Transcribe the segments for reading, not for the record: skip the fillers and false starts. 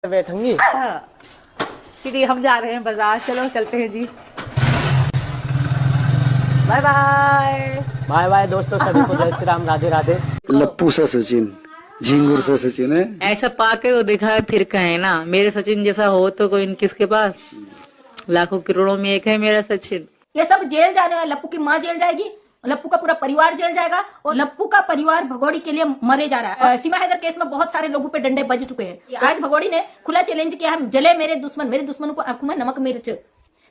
बैठूंगी। दीदी हम जा रहे हैं बाजार, चलो चलते हैं जी। Bye bye. बाय बाय दोस्तों, सभी को जय श्री राम, राधे राधे। लप्पू सा सचिन, झिंगुर सा सचिन है। ऐसा पाके वो देखा है फिर कहे ना, मेरे सचिन जैसा हो तो कोई किसके पास। लाखों करोड़ों में एक है मेरा सचिन। ये सब जेल जाने वाले, लप्पू की माँ जेल जाएगी, लप्पू का पूरा परिवार जेल जाएगा और लप्पू का परिवार भगोड़ी के लिए मरे जा रहा है। सीमा हैदर केस में बहुत सारे लोगों पे डंडे बज चुके हैं। आज भगोड़ी ने खुला चैलेंज किया है, जले मेरे दुश्मन को आंखों में नमक मिर्च।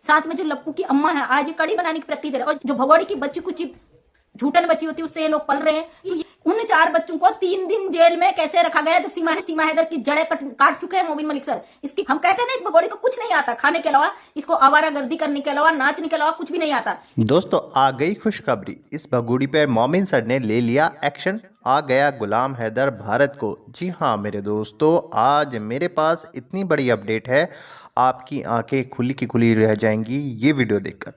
साथ में जो लप्पू की अम्मा है, आज कड़ी बनाने की प्रैक्टिस है। और जो भगोड़ी की बच्ची कुछ झूठन बची होती है, उससे ये लोग पल रहे हैं। उन 4 बच्चों को 3 दिन जेल में कैसे रखा गया, जब सीमा हैदर की जड़ें काट चुके हैं मोबिन मलिक सर। इसकी हम कहते हैं ना, इस भगोड़ी को कुछ नहीं आता खाने के अलावा, इसको आवारागर्दी करने के अलावा, नाचने के अलावा कुछ भी नहीं आता। दोस्तों आ गई खुशखबरी, इस भगोड़ी पे मोमिन सर ने ले लिया एक्शन। आ गया गुलाम हैदर भारत को। जी हाँ मेरे दोस्तों, आज मेरे पास इतनी बड़ी अपडेट है, आपकी आंखें खुली की खुली रह जाएंगी ये वीडियो देखकर।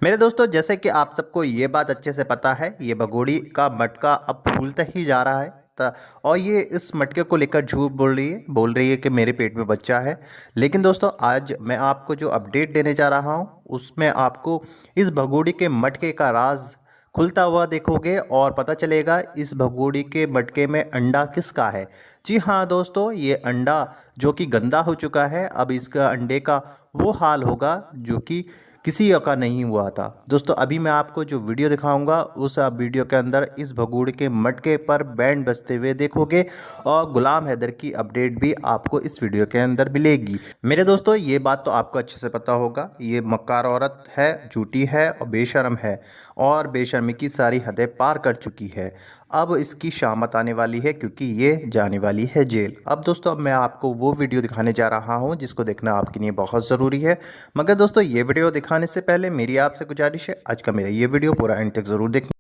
मेरे दोस्तों जैसे कि आप सबको ये बात अच्छे से पता है, ये भगोड़ी का मटका अब फूलता ही जा रहा है और ये इस मटके को लेकर झूठ बोल रही है कि मेरे पेट में बच्चा है। लेकिन दोस्तों आज मैं आपको जो अपडेट देने जा रहा हूँ उसमें आपको इस भगोड़ी के मटके का राज खुलता हुआ देखोगे और पता चलेगा इस भगोड़ी के मटके में अंडा किसका है। जी हाँ दोस्तों, ये अंडा जो कि गंदा हो चुका है, अब इसका अंडे का वो हाल होगा जो कि किसी का नहीं हुआ था। दोस्तों अभी मैं आपको जो वीडियो दिखाऊंगा उस वीडियो के अंदर इस भगोड़ी के मटके पर बैंड बजते हुए देखोगे और गुलाम हैदर की अपडेट भी आपको इस वीडियो के अंदर मिलेगी। मेरे दोस्तों ये बात तो आपको अच्छे से पता होगा, ये मक्कार औरत है, झूठी है और बेशर्म है और बेशर्मी की सारी हदें पार कर चुकी है। अब इसकी शामत आने वाली है क्योंकि ये जाने वाली है जेल। अब दोस्तों अब मैं आपको वो वीडियो दिखाने जा रहा हूँ जिसको देखना आपके लिए बहुत ज़रूरी है। मगर दोस्तों ये वीडियो दिखाने से पहले मेरी आपसे गुजारिश है, आज का मेरा ये वीडियो पूरा एंड तक ज़रूर देखना।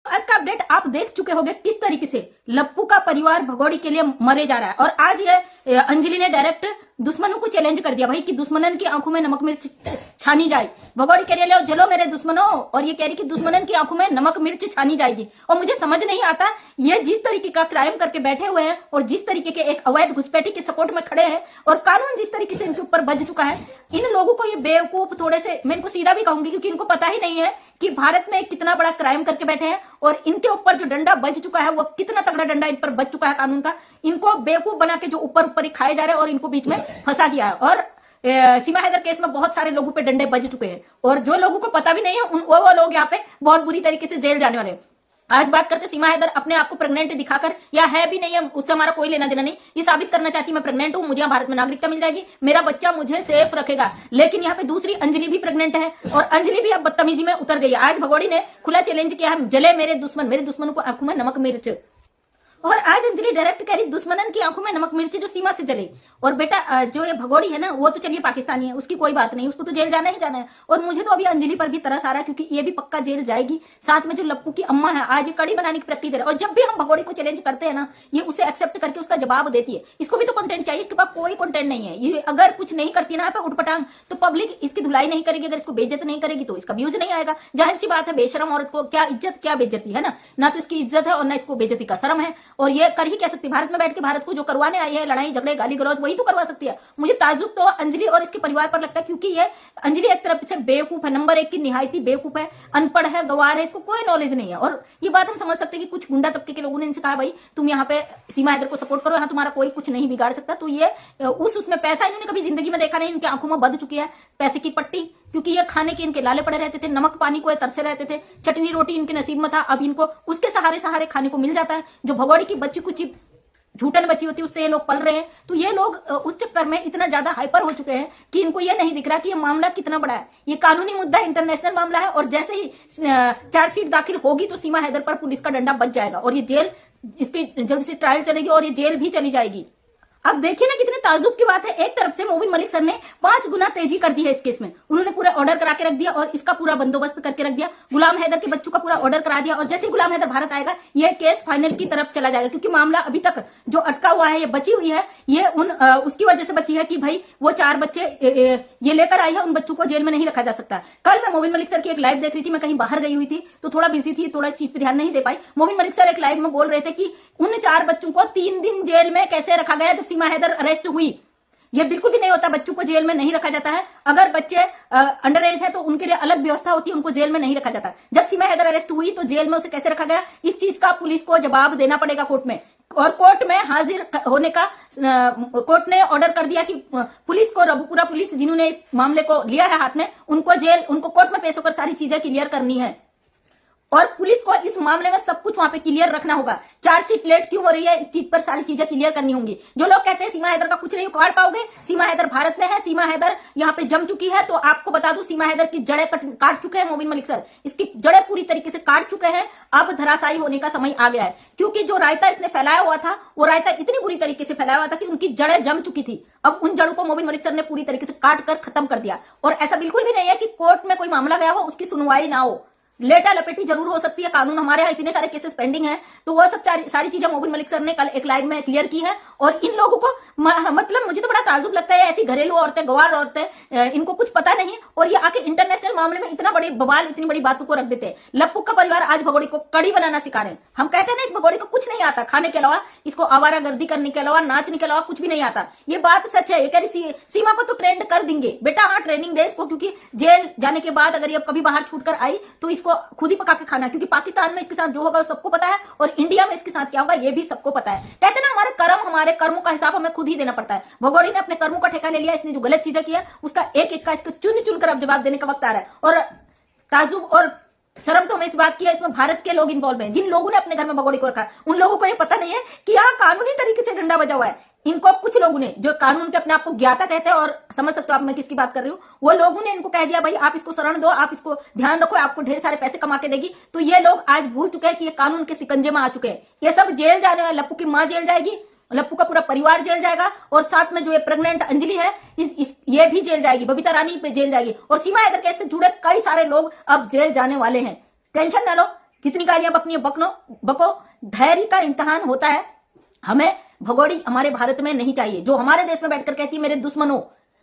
आज का अपडेट आप देख चुके होंगे किस तरीके से लप्पू का परिवार भगोड़ी के लिए मरे जा रहा है। और आज ये अंजलि ने डायरेक्ट दुश्मनों को चैलेंज कर दिया भाई कि दुश्मनन की आंखों में नमक मिर्च छानी जाए। भगोड़ी कह रही है जलो मेरे दुश्मनों, और ये कह रही कि दुश्मनन की आंखों में नमक मिर्च छानी जाएगी। और मुझे समझ नहीं आता, ये जिस तरीके का क्राइम करके बैठे हुए हैं और जिस तरीके के एक अवैध घुसपैठी के सपोर्ट में खड़े हैं और कानून जिस तरीके से इनके ऊपर बज चुका है, इन लोगों को ये बेवकूफ थोड़े से, मैं इनको सीधा भी कहूंगी क्योंकि इनको पता ही नहीं है कि भारत में कितना बड़ा क्राइम करके बैठे हैं और इनके ऊपर जो डंडा बज चुका है वो कितना तगड़ा डंडा इन पर बज चुका है कानून का। इनको बेवकूफ बना के जो ऊपर ही खाए जा रहे हैं और इनको बीच में फंसा दिया है। और सीमा हैदर केस में बहुत सारे लोगों पे डंडे बज चुके हैं और जो लोगों को पता भी नहीं है वो लोग यहाँ पे बहुत बुरी तरीके से जेल जाने वाले हैं। आज बात करते सीमा हैदर अपने आप को प्रेग्नेंट दिखाकर, या है भी नहीं है उससे हमारा कोई लेना देना नहीं, ये साबित करना चाहती मैं प्रेग्नेंट हूं, मुझे यहाँ भारत में नागरिकता मिल जाएगी, मेरा बच्चा मुझे सेफ रखेगा। लेकिन यहाँ पे दूसरी अंजलि भी प्रेग्नेंट है और अंजलि भी अब बदतमीजी में उतर गई है। आज भगोड़ी ने खुला चैलेंज किया है, जले मेरे दुश्मन को आंखों में नमक मिर्च। और आज अंजलि डायरेक्ट कह रही दुश्मनन की आंखों में नमक मिर्ची जो सीमा से जले। और बेटा जो ये भगोड़ी है ना, वो तो चलिए पाकिस्तानी है, उसकी कोई बात नहीं, उसको तो जेल जाना ही जाना है। और मुझे तो अभी अंजलि पर भी तरस आ रहा है क्योंकि ये भी पक्का जेल जाएगी। साथ में जो लप्पू की अम्मा है, आज कड़ी बनाने की प्रैक्टिस है। और जब भी हम भगोड़ी को चैलेंज करते हैं ना, ये उसे एक्सेप्ट करके उसका जवाब देती है। इसको भी तो कंटेंट चाहिए, इसके पास कोई कंटेंट नहीं है। ये अगर कुछ नहीं करती ना उठपटांग, तो पब्लिक इसकी धुलाई नहीं करेगी। अगर इसको बेइज्जत नहीं करेगी तो इसका व्यूज नहीं आएगा। जाहिर सी बात है, बेशरम औरत को क्या इज्जत क्या बेइज्जती है ना तो इसकी इज्जत है और ना इसको बेइज्जती का शर्म है। और ये कर ही सकती, भारत में बैठ के भारत को जो करवाने आई है लड़ाई झगड़े गाली गलौज, वही तो करवा सकती है। मुझे ताज्जुब तो अंजलि और इसके परिवार पर लगता है क्योंकि ये अंजलि एक तरफ से बेवकूफ है, नंबर 1 की निहायती बेवकूफ है, अनपढ़ है, गवार है, इसको कोई नॉलेज नहीं है। और ये बात हम समझ सकते हैं कि कुछ गुंडा तबके के लोगों ने इनसे कहा भाई तुम यहाँ पे सीमा हैदर को सपोर्ट करो, यहाँ तुम्हारा कोई कुछ नहीं बिगाड़ सकता। तो ये उसमें पैसा इन्होंने कभी जिंदगी में देखा नहीं, इनकी आंखों में बध चुकी है पैसे की पट्टी, क्योंकि ये खाने के इनके लाले पड़े रहते थे, नमक पानी को तरसे रहते थे, चटनी रोटी इनके नसीब में था। अब इनको उसके सहारे खाने को मिल जाता है। जो भगोड़ी की बच्ची कुछ झूठन बची होती है उससे ये लोग पल रहे हैं। तो ये लोग उस चक्कर में इतना ज्यादा हाइपर हो चुके हैं कि इनको ये नहीं दिख रहा कि ये मामला कितना बड़ा है। ये कानूनी मुद्दा इंटरनेशनल मामला है और जैसे ही चार्जशीट दाखिल होगी तो सीमा हैदर पर पुलिस का डंडा बच जाएगा और ये जेल, इसकी जल्द से ट्रायल चलेगी और ये जेल भी चली जाएगी। अब देखिए ना कितने ताजुब की बात है, एक तरफ से मोबिन मलिक सर ने 5 गुना तेजी कर दी है इस केस में। उन्होंने पूरा ऑर्डर करा के रख दिया और इसका पूरा बंदोबस्त करके रख दिया। गुलाम हैदर के बच्चों का पूरा ऑर्डर करा दिया और जैसे ही गुलाम हैदर भारत आएगा ये केस फाइनल की तरफ चला जाएगा। क्योंकि मामला अभी तक जो अटका हुआ है, ये बची हुई है, ये उसकी वजह से बची है कि भाई वो 4 बच्चे ये लेकर आई है, उन बच्चों को जेल में नहीं रखा जा सकता। कल मैं मोबिन मलिक सर की एक लाइव देख रही थी, मैं कहीं बाहर गई हुई थी तो थोड़ा बिजी थी, थोड़ा इस चीज पर ध्यान नहीं दे पाई। मोबिन मलिक सर एक लाइव में बोल रहे थे कि उन 4 बच्चों को 3 दिन जेल में कैसे रखा गया जब सीमा हैदर अरेस्ट हुई। ये बिल्कुल भी नहीं होता, बच्चों को जेल में नहीं रखा जाता है। अगर बच्चे अंडर एज है तो उनके लिए अलग व्यवस्था होती है, उनको जेल में नहीं रखा जाता। जब सीमा हैदर अरेस्ट हुई तो जेल में उसे कैसे रखा गया, इस चीज का पुलिस को जवाब देना पड़ेगा कोर्ट में। और कोर्ट में हाजिर होने का कोर्ट ने ऑर्डर कर दिया कि पुलिस को, रबुपुरा पुलिस जिन्होंने इस मामले को लिया है हाथ में, उनको कोर्ट में पेश होकर सारी चीजें क्लियर करनी है। और पुलिस को इस मामले में सब कुछ वहां पे क्लियर रखना होगा। चार्जशीट लेट क्यों हो रही है, इस चीज पर सारी चीजें क्लियर करनी होंगी। जो लोग कहते हैं सीमा हैदर का कुछ नहीं उखाड़ पाओगे, सीमा हैदर भारत में है, सीमा हैदर यहाँ पे जम चुकी है, तो आपको बता दूं सीमा हैदर की जड़ें काट चुके हैं मोबिन मलिक सर, इसकी जड़ें पूरी तरीके से काट चुके हैं। अब धराशायी होने का समय आ गया है, क्योंकि जो रायता इसने फैलाया हुआ था वो रायता इतनी बुरी तरीके से फैलाया हुआ था कि उनकी जड़ें जम चुकी थी। अब उन जड़ों को मोबिन मलिक सर ने पूरी तरीके से काट कर खत्म कर दिया। और ऐसा बिल्कुल भी नहीं है कि कोर्ट में कोई मामला गया हो उसकी सुनवाई ना हो, लेटा लपेटी जरूर हो सकती है। कानून हमारे यहाँ इतने सारे केसेस पेंडिंग हैं, तो वो सब सारी चीजें मोबिन मलिक सर ने कल एक लाइव में क्लियर की है। और इन लोगों को मतलब मुझे तो बड़ा ताजुब लगता है, ऐसी घरेलू औरतें, गवार औरतें, इनको कुछ पता नहीं और ये आके इंटरनेशनल मामले में इतना बड़ी बवाल, इतनी बड़ी बातों को रख देते हैं। लप्पू का परिवार आज भगोड़ी को कड़ी बनाना सिखा रहे हैं। हम कहते हैं ना इस भगोड़ी को कुछ नहीं आता खाने के अलावा, इसको आवारागर्दी करने के अलावा, नाचने के अलावा कुछ भी नहीं आता। ये बात सच है। ये कह रही सीमा को तो ट्रेंड कर देंगे बेटा, हाँ ट्रेनिंग दे इसको, क्योंकि जेल जाने के बाद अगर ये कभी बाहर छूट कर आई तो इसको खुद ही पका के खाना, क्योंकि पाकिस्तान में इसके साथ जो होगा सबको पता है और इंडिया में इसके साथ क्या होगा ये भी सबको पता है। कहते हैं ना हमारे कर्मों का हिसाब हमें खुद ही देना पड़ता है। भगोड़ी ने अपने कर्मों का ठेका ले लिया, इसने जो गलत चीजें की है उसका एक एक का इसको चुन कर अब जवाब देने का वक्त आ रहा है। और ताजुब और शर्म तो हमें इस बात की है, इसमें भारत के लोग इन्वॉल्व हैं, जिन लोगों ने अपने घर में भगोड़ी को रखा, उन लोगों को ये पता नहीं है कि यहाँ कानूनी तरीके से डंडा बजा हुआ है। इनको कुछ लोगों ने, जो कानून के अपने आप को ज्ञाता कहते हैं, और समझ सकते हो आप मैं किसकी बात कर रही हूँ, वो लोगों ने इनको कह दिया भाई आप इसको शरण दो, आप इसको ध्यान रखो, आपको ढेर सारे पैसे कमा के देगी। तो ये लोग आज भूल चुके हैं कि ये कानून के शिकंजे में आ चुके हैं। ये सब जेल जाने वाले, लप्पू की माँ जेल जाएगी, लप्पू का पूरा परिवार जेल जाएगा, और साथ में जो ये प्रेग्नेंट अंजलि है ये भी जेल जाएगी, बबीता रानी पे जेल जाएगी, और सीमा हैदर केस से जुड़े कई सारे लोग अब जेल जाने वाले हैं। टेंशन ना लो, जितनी गालियां बकनी है बको, धैर्य का इम्तिहान होता है। हमें भगोड़ी हमारे भारत में नहीं चाहिए, जो हमारे देश में बैठकर कहती है मेरे दुश्मनों,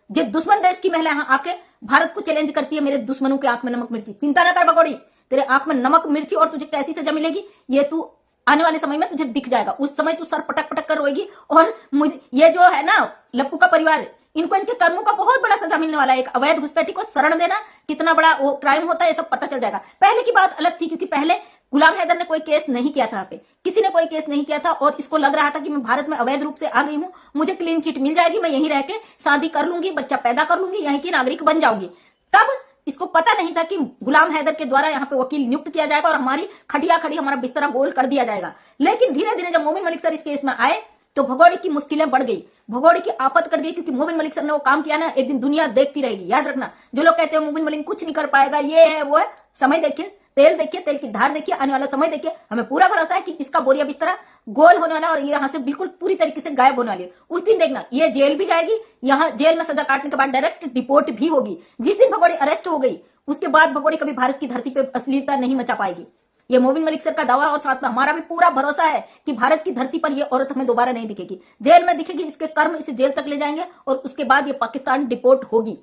जो दुश्मन देश की महिला आके भारत को चैलेंज करती है, मेरे दुश्मनों के आंख में नमक मिर्ची। चिंता ना कर भगोड़ी, तेरे आंख में नमक मिर्ची और तुझे कैसी सजा मिलेगी ये तू आने वाले समय में तुझे दिख जाएगा। उस समय तू सर पटक पटक कर रोएगी। और मुझे ये जो है ना लप्पू का परिवार, इनको इनके कर्मों का बहुत बड़ा सजा मिलने वाला है। एक अवैध घुसपैठी को शरण देना कितना बड़ा वो क्राइम होता है ये सब पता चल जाएगा। पहले की बात अलग थी, क्योंकि पहले गुलाम हैदर ने कोई केस नहीं किया था, यहाँ पे किसी ने कोई केस नहीं किया था, और इसको लग रहा था कि मैं भारत में अवैध रूप से आ गई हूँ, मुझे क्लीन चिट मिल जाएगी, मैं यहीं रह के शादी कर लूंगी, बच्चा पैदा कर लूंगी, यहीं की नागरिक बन जाऊंगी। तब इसको पता नहीं था कि गुलाम हैदर के द्वारा यहाँ पे वकील नियुक्त किया जाएगा और हमारी खटिया खड़ी, हमारा बिस्तरा गोल कर दिया जाएगा। लेकिन धीरे धीरे जब मोबिन मलिक सर इस केस में आए तो भगोड़ी की मुश्किलें बढ़ गई, भगोड़ी की आफत कर दी, क्योंकि मोबिन मलिक सर ने वो काम किया ना, एक दिन दुनिया देखती रहेगी। याद रखना, जो लोग कहते हैं मोबिन मलिक कुछ नहीं कर पाएगा, ये है वो है, समय देखिए, तेल की धार देखिए, आने वाला समय देखिए। हमें पूरा भरोसा है कि इसका बोरिया बिस्तरा गोल होने वाला और ये यहाँ से बिल्कुल पूरी तरीके से गायब होने वाली है। उस दिन देखना ये जेल भी जाएगी, यहाँ जेल में सजा काटने के बाद डायरेक्ट डिपोर्ट भी होगी। जिस दिन भगोड़ी अरेस्ट हो गई उसके बाद भगोड़ी कभी भारत की धरती पे अश्लीलता नहीं मचा पाएगी। ये मोबिन मलिक सर का दावा, और साथ में हमारा भी पूरा भरोसा है कि भारत की धरती पर ये औरत हमें दोबारा नहीं दिखेगी, जेल में दिखेगी। इसके कर्म इसे जेल तक ले जाएंगे और उसके बाद ये पाकिस्तान डिपोर्ट होगी।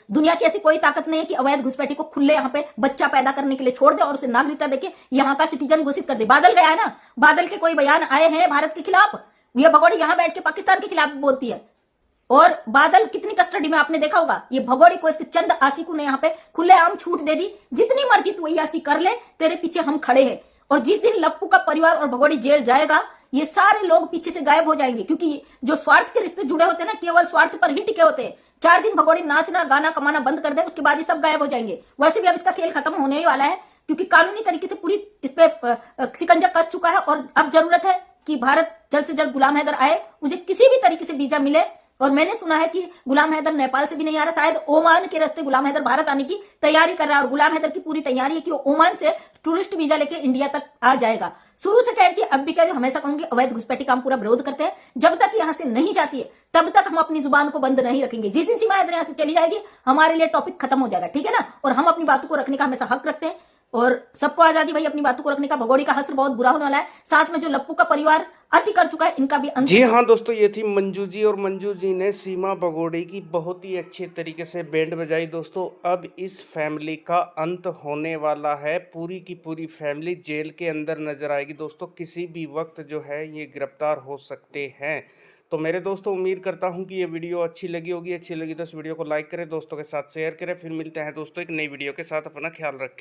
दुनिया की ऐसी कोई ताकत नहीं है कि अवैध घुसपैठी को खुले यहाँ पे बच्चा पैदा करने के लिए छोड़ दे और उसे नागरिकता देके यहाँ का सिटीजन घोषित कर दे। बादल गया है ना, बादल के कोई बयान आए हैं भारत के खिलाफ, ये भगोड़ी यहाँ बैठ के पाकिस्तान के खिलाफ बोलती है। और बादल कितनी कस्टडी में आपने देखा होगा, ये भगोड़ी को इसके चंद आशिकों ने यहाँ पे खुलेआम छूट दे दी, जितनी मर्जी तू यासी कर ले, तेरे पीछे हम खड़े हैं। और जिस दिन लप्पू का परिवार और भगोड़ी जेल जाएगा ये सारे लोग पीछे से गायब हो जाएंगे, क्योंकि जो स्वार्थ के रिश्ते जुड़े होते हैं ना केवल स्वार्थ पर ही टिके होते हैं। 4 दिन भगोड़ी नाचना गाना कमाना बंद कर दे, उसके बाद ये सब गायब हो जाएंगे। वैसे भी अब इसका खेल खत्म होने ही वाला है, क्योंकि कानूनी तरीके से पूरी इस पे शिकंजा कस चुका है। और अब जरूरत है कि भारत जल्द से जल्द गुलाम हैदर आए, मुझे किसी भी तरीके से वीजा मिले। और मैंने सुना है कि गुलाम हैदर नेपाल से भी नहीं आ रहा, शायद ओमान के रास्ते गुलाम हैदर भारत आने की तैयारी कर रहा है। और गुलाम हैदर की पूरी तैयारी है कि वो ओमान से टूरिस्ट वीजा लेके इंडिया तक आ जाएगा। शुरू से कहती है, अब भी कह रही, हमेशा कहूंगी, अवैध घुसपैठी का हम पूरा विरोध करते हैं। जब तक यहाँ से नहीं जाती है तब तक हम अपनी जुबान को बंद नहीं रखेंगे। जिस दिन सीमा हैदर यहाँ से चली जाएगी हमारे लिए टॉपिक खत्म हो जाएगा, ठीक है ना। और हम अपनी बातों को रखने का हमेशा हक रखते हैं और सबको आजादी भाई अपनी बातों को रखने का। भगोड़ी का हश्र बहुत बुरा होने वाला है, साथ में जो लप्पू का परिवार अति कर चुका है इनका भी अंत। जी हाँ दोस्तों, ये थी मंजू जी, और मंजू जी ने सीमा भगोड़ी की बहुत ही अच्छे तरीके से बैंड बजाई। दोस्तों अब इस फैमिली का अंत होने वाला है, पूरी की पूरी फैमिली जेल के अंदर नजर आएगी। दोस्तों किसी भी वक्त जो है ये गिरफ्तार हो सकते हैं, तो मेरे दोस्तों उम्मीद करता हूँ कि ये वीडियो अच्छी लगी होगी। अच्छी लगी तो इस वीडियो को लाइक करें, दोस्तों के साथ शेयर करें। फिर मिलते हैं दोस्तों एक नई वीडियो के साथ। अपना ख्याल रखें।